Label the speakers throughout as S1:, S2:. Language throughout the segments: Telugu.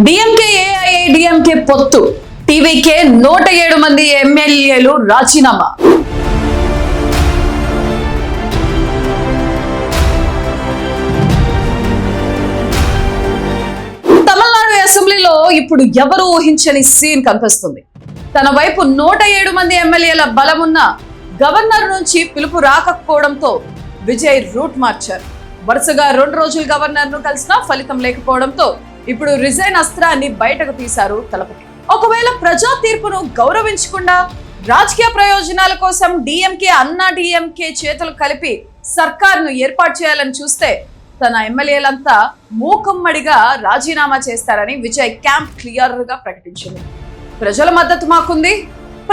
S1: డిఎంకే ఏఐఏడీఎంకే పొత్తు టీవీకే 107 మంది ఎమ్మెల్యేలు రాజీనామా. తమిళనాడు అసెంబ్లీలో ఇప్పుడు ఎవరు ఊహించని సీన్ కనిపిస్తుంది. తన వైపు 107 మంది ఎమ్మెల్యేల బలమున్న గవర్నర్ నుంచి పిలుపు రాకపోవడంతో విజయ్ రూట్ మార్చారు. వరుసగా 2 రోజులు గవర్నర్ ను కలిసినా ఫలితం లేకపోవడంతో ఇప్పుడు రిజైన్ అస్త్రాన్ని బయటకు తీశారు తలపతి. ఒకవేళ ప్రజా తీర్పును గౌరవించకుండా రాజకీయ ప్రయోజనాల కోసం డిఎంకే అన్నా డిఎంకే చేతులు కలిపి సర్కార్ను ఏర్పాటు చేయాలని చూస్తే తన ఎమ్మెల్యేలంతా మూకమ్మడిగా రాజీనామా చేస్తారని విజయ్ క్యాంప్ క్లియర్ గా ప్రకటించింది. ప్రజల మద్దతు మాకుంది,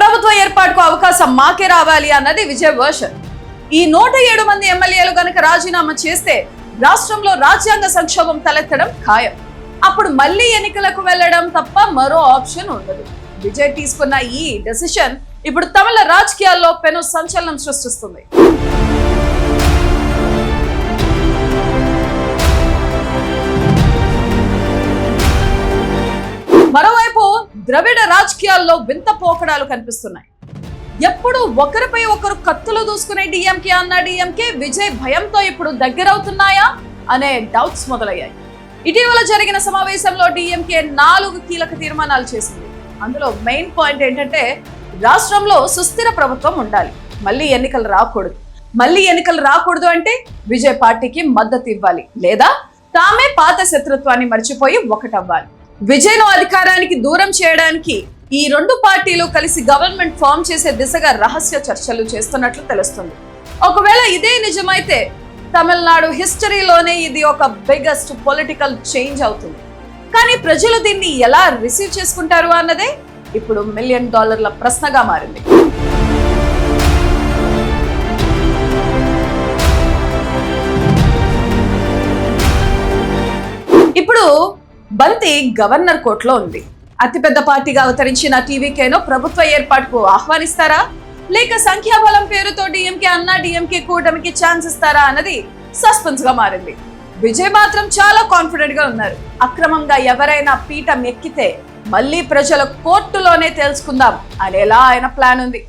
S1: ప్రభుత్వ ఏర్పాటుకు అవకాశం మాకే రావాలి అన్నది విజయ్ వర్షన్. ఈ 107 మంది ఎమ్మెల్యేలు గనక రాజీనామా చేస్తే రాష్ట్రంలో రాజ్యాంగ సంక్షోభం తలెత్తడం ఖాయం. అప్పుడు మళ్లీ ఎన్నికలకు వెళ్లడం తప్ప మరో ఆప్షన్ ఉండదు. విజయ్ తీసుకున్న ఈ డెసిషన్ ఇప్పుడు తమిళ రాజకీయాల్లో పెను సంచలనం సృష్టిస్తుంది. మరోవైపు ద్రవిడ రాజకీయాల్లో వింత పోకడాలు కనిపిస్తున్నాయి. ఎప్పుడు ఒకరిపై ఒకరు కత్తులు దూసుకునే డిఎంకే అన్నా డిఎంకే విజయ్ భయంతో ఇప్పుడు దగ్గరవుతున్నాయా అనే డౌట్స్ మొదలయ్యాయి. ఇటీవల జరిగిన సమావేశంలో డిఎంకే 4 కీలక తీర్మానాలు చేసింది. అందులో మెయిన్ పాయింట్ ఏంటంటే రాష్ట్రంలో సుస్థిర ప్రభుత్వం ఉండాలి, మళ్ళీ ఎన్నికలు రాకూడదు అంటే విజయ్ పార్టీకి మద్దతు ఇవ్వాలి, లేదా తామే పాత శత్రుత్వాన్ని మర్చిపోయి ఒకటవ్వాలి. విజయ్ ను అధికారానికి దూరం చేయడానికి ఈ 2 పార్టీలు కలిసి గవర్నమెంట్ ఫామ్ చేసే దిశగా రహస్య చర్చలు చేస్తున్నట్లు తెలుస్తుంది. ఒకవేళ ఇదే నిజమైతే తమిళనాడు హిస్టరీలోనే ఇది ఒక బిగ్గెస్ట్ పొలిటికల్ చేంజ్ అవుతుంది. కానీ ప్రజలు దీన్ని ఎలా రిసీవ్ చేసుకుంటారు అన్నదే ఇప్పుడు $1 మిలియన్ ప్రశ్నగా మారింది. ఇప్పుడు బంతి గవర్నర్ కోర్టులో ఉంది. అతిపెద్ద పార్టీగా అవతరించిన టీవీకేను ప్రభుత్వ ఏర్పాటుకు ఆహ్వానిస్తారా, లేక సంఖ్యాబలం పేరుతో డిఎంకే అన్నా డిఎంకే కూటమికి ఛాన్స్ ఇస్తారా అన్నది సస్పెన్స్ గా మారింది. విజయ్ మాత్రం చాలా కాన్ఫిడెంట్ గా ఉన్నారు. అక్రమంగా ఎవరైనా పీఠం ఎక్కితే మళ్ళీ ప్రజల కోర్టులోనే తెలుసుకుందాం అనేలా ఆయన ప్లాన్ ఉంది.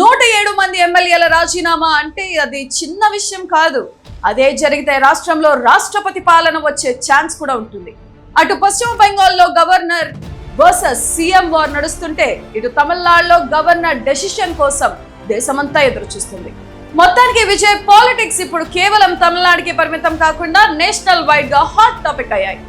S1: 107 మంది ఎమ్మెల్యేల రాజీనామా అంటే అది చిన్న విషయం కాదు. అదే జరిగితే రాష్ట్రంలో రాష్ట్రపతి పాలన వచ్చే ఛాన్స్ కూడా ఉంటుంది. అటు పశ్చిమ బెంగాల్లో గవర్నర్ వర్సెస్ సీఎం వార్ నడుస్తుంటే ఇటు తమిళనాడులో గవర్నర్ డెసిషన్ కోసం దేశమంతా ఎదురు చూస్తుంది. మొత్తానికి విజయ్ పాలిటిక్స్ ఇప్పుడు కేవలం తమిళనాడుకి పరిమితం కాకుండా నేషనల్ వైడ్ గా హాట్ టాపిక్ అయ్యాయి.